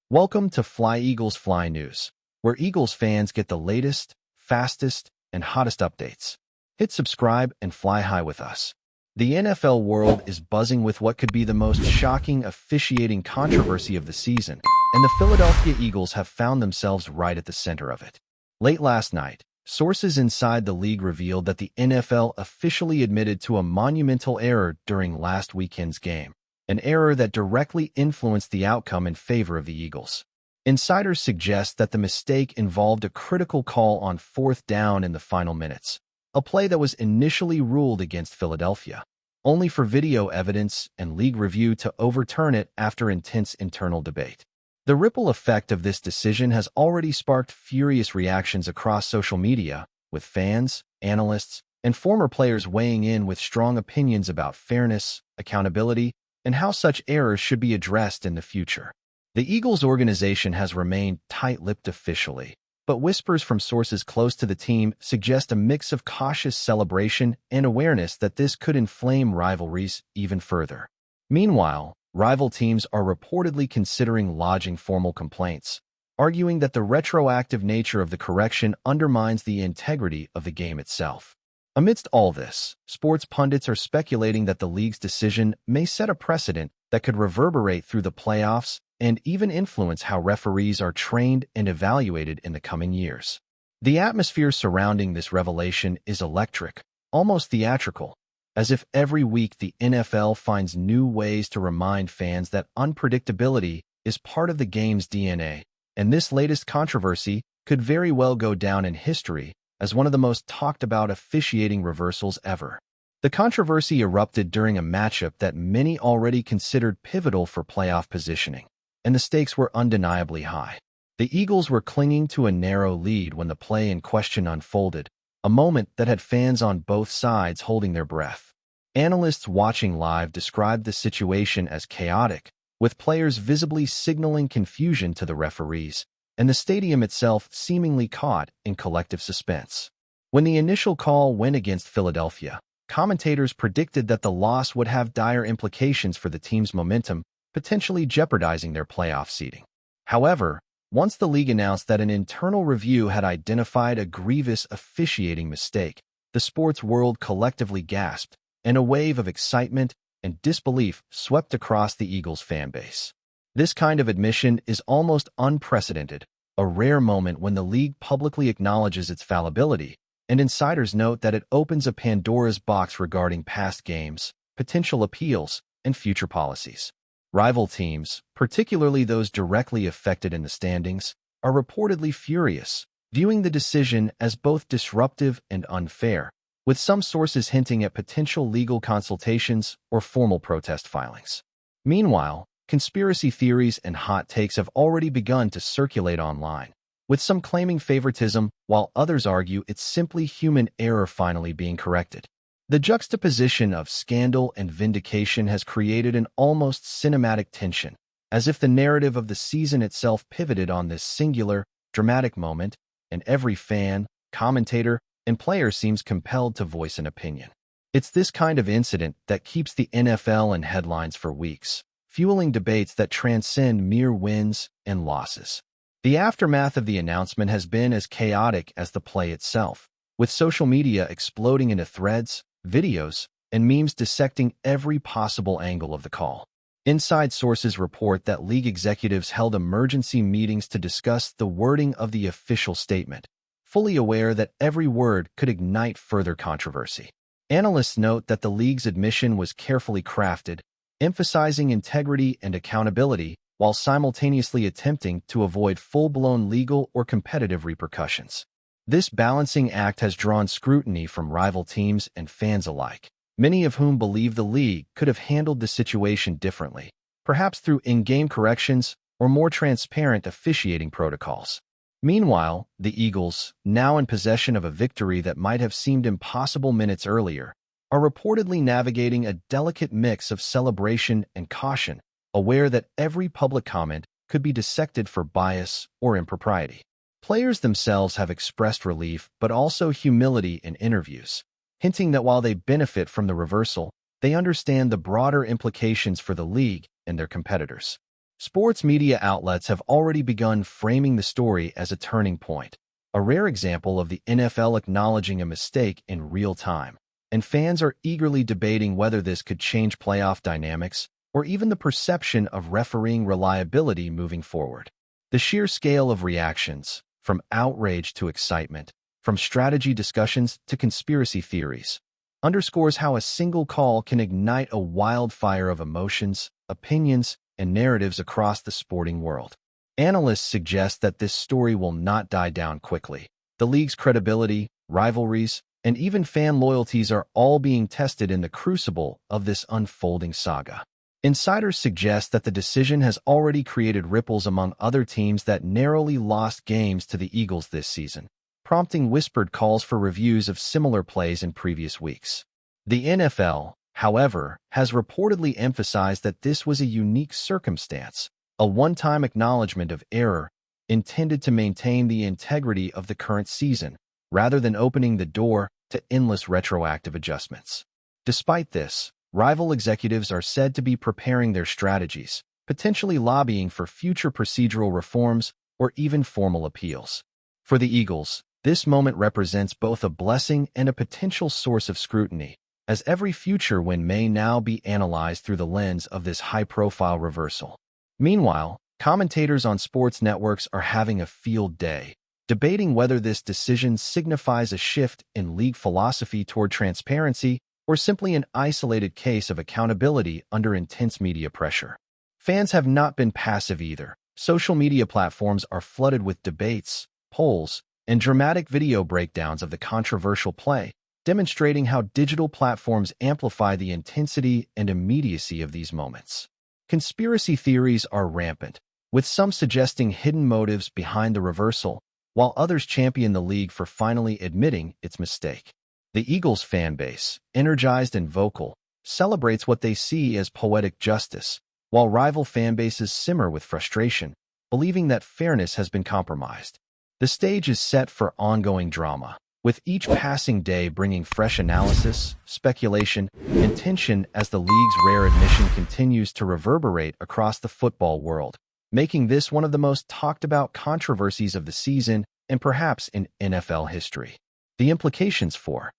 Welcome to FlyEaglesFly News, where Eagles fans get the latest, fastest, and hottest updates. Hit subscribe and fly high with us. The NFL world is buzzing with what could be the most shocking officiating controversy of the season, and the Philadelphia Eagles have found themselves right at the center of it. Late last night, sources inside the league revealed that the NFL officially admitted to a monumental error during last weekend's game. An error that directly influenced the outcome in favor of the Eagles. Insiders suggest that the mistake involved a critical call on 4th down in the final minutes, a play that was initially ruled against Philadelphia, only for video evidence and league review to overturn it after intense internal debate. The ripple effect of this decision has already sparked furious reactions across social media, with fans, analysts, and former players weighing in with strong opinions about fairness, accountability, and how such errors should be addressed in the future. The Eagles organization has remained tight-lipped officially, but whispers from sources close to the team suggest a mix of cautious celebration and awareness that this could inflame rivalries even further. Meanwhile, rival teams are reportedly considering lodging formal complaints, arguing that the retroactive nature of the correction undermines the integrity of the game itself. Amidst all this, sports pundits are speculating that the league's decision may set a precedent that could reverberate through the playoffs and even influence how referees are trained and evaluated in the coming years. The atmosphere surrounding this revelation is electric, almost theatrical, as if every week the NFL finds new ways to remind fans that unpredictability is part of the game's DNA, and this latest controversy could very well go down in history as one of the most talked-about officiating reversals ever. The controversy erupted during a matchup that many already considered pivotal for playoff positioning, and the stakes were undeniably high. The Eagles were clinging to a narrow lead when the play in question unfolded, a moment that had fans on both sides holding their breath. Analysts watching live described the situation as chaotic, with players visibly signaling confusion to the referees, and the stadium itself seemingly caught in collective suspense. When the initial call went against Philadelphia, commentators predicted that the loss would have dire implications for the team's momentum, potentially jeopardizing their playoff seeding. However, once the league announced that an internal review had identified a grievous officiating mistake, the sports world collectively gasped, and a wave of excitement and disbelief swept across the Eagles fan base. This kind of admission is almost unprecedented, a rare moment when the league publicly acknowledges its fallibility, and insiders note that it opens a Pandora's box regarding past games, potential appeals, and future policies. Rival teams, particularly those directly affected in the standings, are reportedly furious, viewing the decision as both disruptive and unfair, with some sources hinting at potential legal consultations or formal protest filings. Meanwhile, conspiracy theories and hot takes have already begun to circulate online, with some claiming favoritism while others argue it's simply human error finally being corrected. The juxtaposition of scandal and vindication has created an almost cinematic tension, as if the narrative of the season itself pivoted on this singular, dramatic moment, and every fan, commentator, and player seems compelled to voice an opinion. It's this kind of incident that keeps the NFL in headlines for weeks, fueling debates that transcend mere wins and losses. The aftermath of the announcement has been as chaotic as the play itself, with social media exploding into threads, videos, and memes dissecting every possible angle of the call. Inside sources report that league executives held emergency meetings to discuss the wording of the official statement, fully aware that every word could ignite further controversy. Analysts note that the league's admission was carefully crafted, emphasizing integrity and accountability while simultaneously attempting to avoid full-blown legal or competitive repercussions. This balancing act has drawn scrutiny from rival teams and fans alike, many of whom believe the league could have handled the situation differently, perhaps through in-game corrections or more transparent officiating protocols. Meanwhile, the Eagles, now in possession of a victory that might have seemed impossible minutes earlier, are reportedly navigating a delicate mix of celebration and caution, aware that every public comment could be dissected for bias or impropriety. Players themselves have expressed relief but also humility in interviews, hinting that while they benefit from the reversal, they understand the broader implications for the league and their competitors. Sports media outlets have already begun framing the story as a turning point, a rare example of the NFL acknowledging a mistake in real time, and fans are eagerly debating whether this could change playoff dynamics or even the perception of refereeing reliability moving forward. The sheer scale of reactions, from outrage to excitement, from strategy discussions to conspiracy theories, underscores how a single call can ignite a wildfire of emotions, opinions, and narratives across the sporting world. Analysts suggest that this story will not die down quickly. The league's credibility, rivalries, and even fan loyalties are all being tested in the crucible of this unfolding saga. Insiders suggest that the decision has already created ripples among other teams that narrowly lost games to the Eagles this season, prompting whispered calls for reviews of similar plays in previous weeks. The NFL, however, has reportedly emphasized that this was a unique circumstance, a one-time acknowledgement of error intended to maintain the integrity of the current season, rather than opening the door to endless retroactive adjustments. Despite this, rival executives are said to be preparing their strategies, potentially lobbying for future procedural reforms or even formal appeals. For the Eagles, this moment represents both a blessing and a potential source of scrutiny, as every future win may now be analyzed through the lens of this high-profile reversal. Meanwhile, commentators on sports networks are having a field day, debating whether this decision signifies a shift in league philosophy toward transparency or simply an isolated case of accountability under intense media pressure. Fans have not been passive either. Social media platforms are flooded with debates, polls, and dramatic video breakdowns of the controversial play, demonstrating how digital platforms amplify the intensity and immediacy of these moments. Conspiracy theories are rampant, with some suggesting hidden motives behind the reversal, while others champion the league for finally admitting its mistake. The Eagles fan base, energized and vocal, celebrates what they see as poetic justice, while rival fan bases simmer with frustration, believing that fairness has been compromised. The stage is set for ongoing drama, with each passing day bringing fresh analysis, speculation, and tension as the league's rare admission continues to reverberate across the football world, making this one of the most talked-about controversies of the season and perhaps in NFL history. The implications for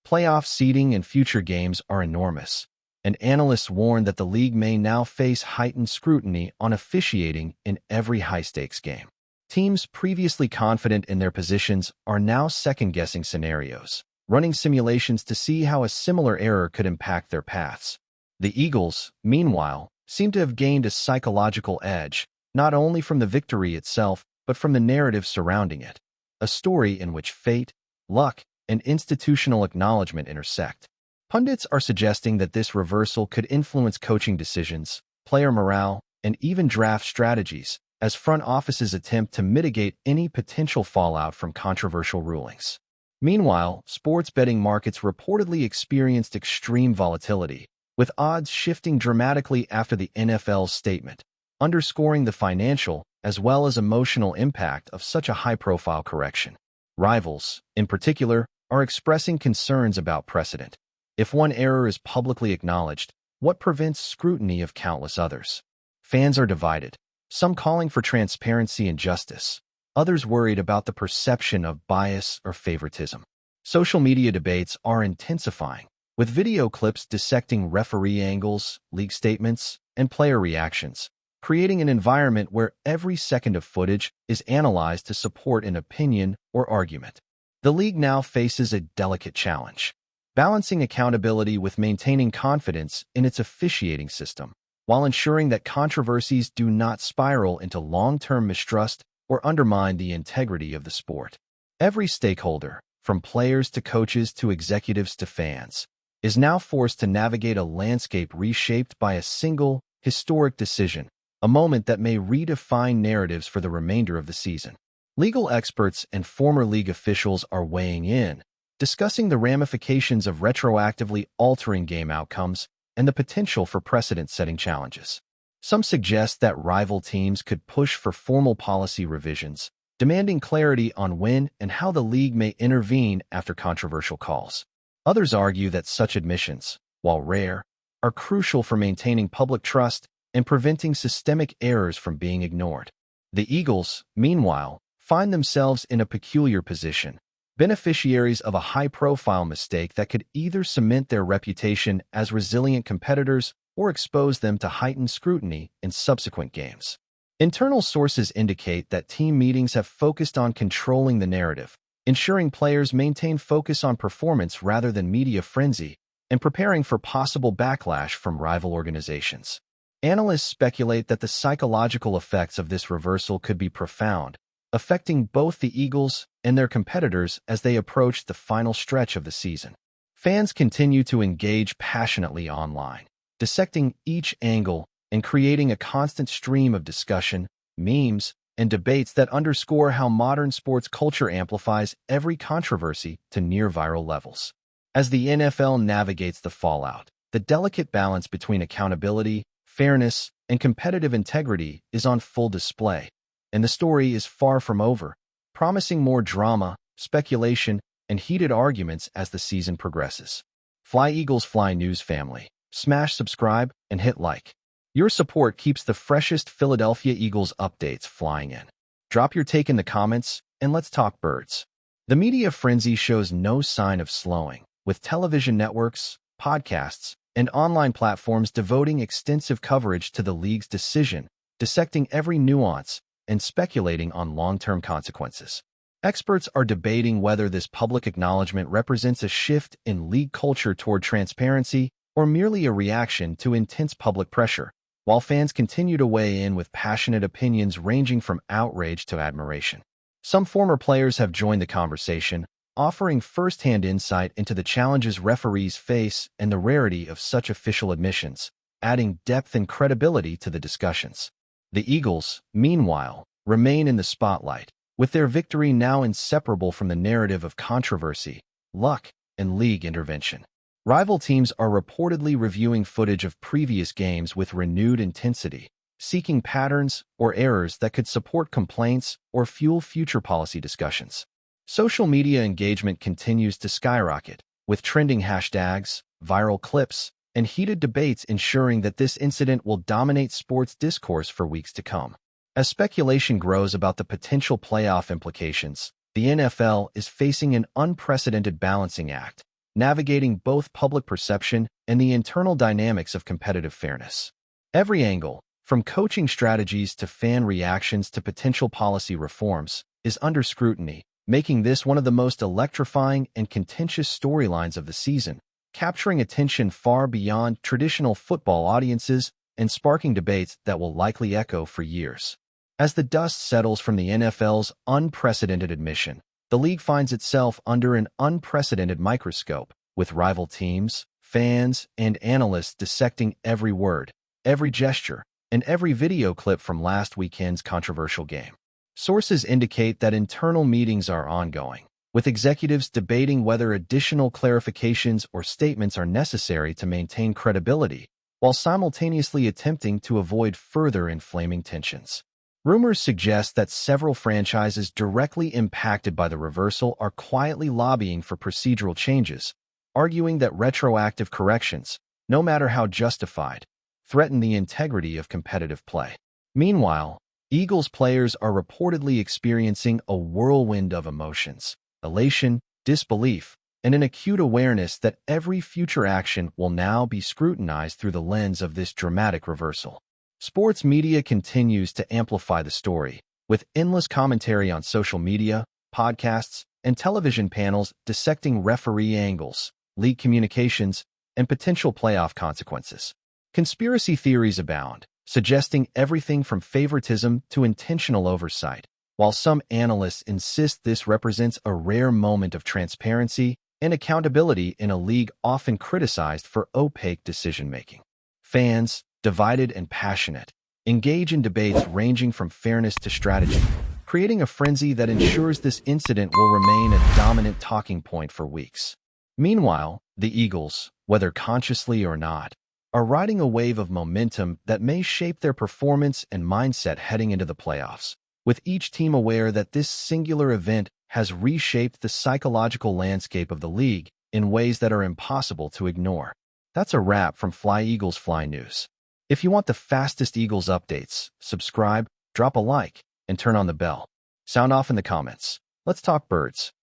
playoff seeding and future games are enormous, and analysts warn that the league may now face heightened scrutiny on officiating in every high-stakes game. Teams previously confident in their positions are now second-guessing scenarios, running simulations to see how a similar error could impact their paths. The Eagles, meanwhile, seem to have gained a psychological edge, not only from the victory itself, but from the narrative surrounding it, a story in which fate, luck, and institutional acknowledgement intersect. Pundits are suggesting that this reversal could influence coaching decisions, player morale, and even draft strategies, as front offices attempt to mitigate any potential fallout from controversial rulings. Meanwhile, sports betting markets reportedly experienced extreme volatility, with odds shifting dramatically after the NFL's statement, underscoring the financial as well as emotional impact of such a high-profile correction. Rivals, in particular, are expressing concerns about precedent. If one error is publicly acknowledged, what prevents scrutiny of countless others? Fans are divided, some calling for transparency and justice, others worried about the perception of bias or favoritism. Social media debates are intensifying, with video clips dissecting referee angles, league statements, and player reactions, creating an environment where every second of footage is analyzed to support an opinion or argument. The league now faces a delicate challenge, balancing accountability with maintaining confidence in its officiating system, while ensuring that controversies do not spiral into long-term mistrust or undermine the integrity of the sport. Every stakeholder, from players to coaches to executives to fans, is now forced to navigate a landscape reshaped by a single, historic decision, a moment that may redefine narratives for the remainder of the season. Legal experts and former league officials are weighing in, discussing the ramifications of retroactively altering game outcomes and the potential for precedent-setting challenges. Some suggest that rival teams could push for formal policy revisions, demanding clarity on when and how the league may intervene after controversial calls. Others argue that such admissions, while rare, are crucial for maintaining public trust and preventing systemic errors from being ignored. The Eagles, meanwhile, find themselves in a peculiar position, beneficiaries of a high-profile mistake that could either cement their reputation as resilient competitors or expose them to heightened scrutiny in subsequent games. Internal sources indicate that team meetings have focused on controlling the narrative, ensuring players maintain focus on performance rather than media frenzy, and preparing for possible backlash from rival organizations. Analysts speculate that the psychological effects of this reversal could be profound, affecting both the Eagles and their competitors as they approach the final stretch of the season. Fans continue to engage passionately online, dissecting each angle and creating a constant stream of discussion, memes, and debates that underscore how modern sports culture amplifies every controversy to near-viral levels. As the NFL navigates the fallout, the delicate balance between accountability, fairness, and competitive integrity is on full display, and the story is far from over, promising more drama, speculation, and heated arguments as the season progresses. FlyEaglesFly News family, smash subscribe and hit like. Your support keeps the freshest Philadelphia Eagles updates flying in. Drop your take in the comments, and let's talk birds. The media frenzy shows no sign of slowing, with television networks, podcasts, and online platforms devoting extensive coverage to the league's decision, dissecting every nuance, and speculating on long-term consequences. Experts are debating whether this public acknowledgement represents a shift in league culture toward transparency or merely a reaction to intense public pressure, while fans continue to weigh in with passionate opinions ranging from outrage to admiration. Some former players have joined the conversation, offering first-hand insight into the challenges referees face and the rarity of such official admissions, adding depth and credibility to the discussions. The Eagles, meanwhile, remain in the spotlight, with their victory now inseparable from the narrative of controversy, luck, and league intervention. Rival teams are reportedly reviewing footage of previous games with renewed intensity, seeking patterns or errors that could support complaints or fuel future policy discussions. Social media engagement continues to skyrocket, with trending hashtags, viral clips, and heated debates ensuring that this incident will dominate sports discourse for weeks to come. As speculation grows about the potential playoff implications, the NFL is facing an unprecedented balancing act, navigating both public perception and the internal dynamics of competitive fairness. Every angle, from coaching strategies to fan reactions to potential policy reforms, is under scrutiny, making this one of the most electrifying and contentious storylines of the season, capturing attention far beyond traditional football audiences and sparking debates that will likely echo for years. As the dust settles from the NFL's unprecedented admission, the league finds itself under an unprecedented microscope, with rival teams, fans, and analysts dissecting every word, every gesture, and every video clip from last weekend's controversial game. Sources indicate that internal meetings are ongoing, with executives debating whether additional clarifications or statements are necessary to maintain credibility, while simultaneously attempting to avoid further inflaming tensions. Rumors suggest that several franchises directly impacted by the reversal are quietly lobbying for procedural changes, arguing that retroactive corrections, no matter how justified, threaten the integrity of competitive play. Meanwhile, Eagles players are reportedly experiencing a whirlwind of emotions, elation, disbelief, and an acute awareness that every future action will now be scrutinized through the lens of this dramatic reversal. Sports media continues to amplify the story, with endless commentary on social media, podcasts, and television panels dissecting referee angles, league communications, and potential playoff consequences. Conspiracy theories abound, suggesting everything from favoritism to intentional oversight, while some analysts insist this represents a rare moment of transparency and accountability in a league often criticized for opaque decision-making. Fans, divided and passionate, engage in debates ranging from fairness to strategy, creating a frenzy that ensures this incident will remain a dominant talking point for weeks. Meanwhile, the Eagles, whether consciously or not, are riding a wave of momentum that may shape their performance and mindset heading into the playoffs, with each team aware that this singular event has reshaped the psychological landscape of the league in ways that are impossible to ignore. That's a wrap from FlyEaglesFly News. If you want the fastest Eagles updates, subscribe, drop a like, and turn on the bell. Sound off in the comments. Let's talk birds.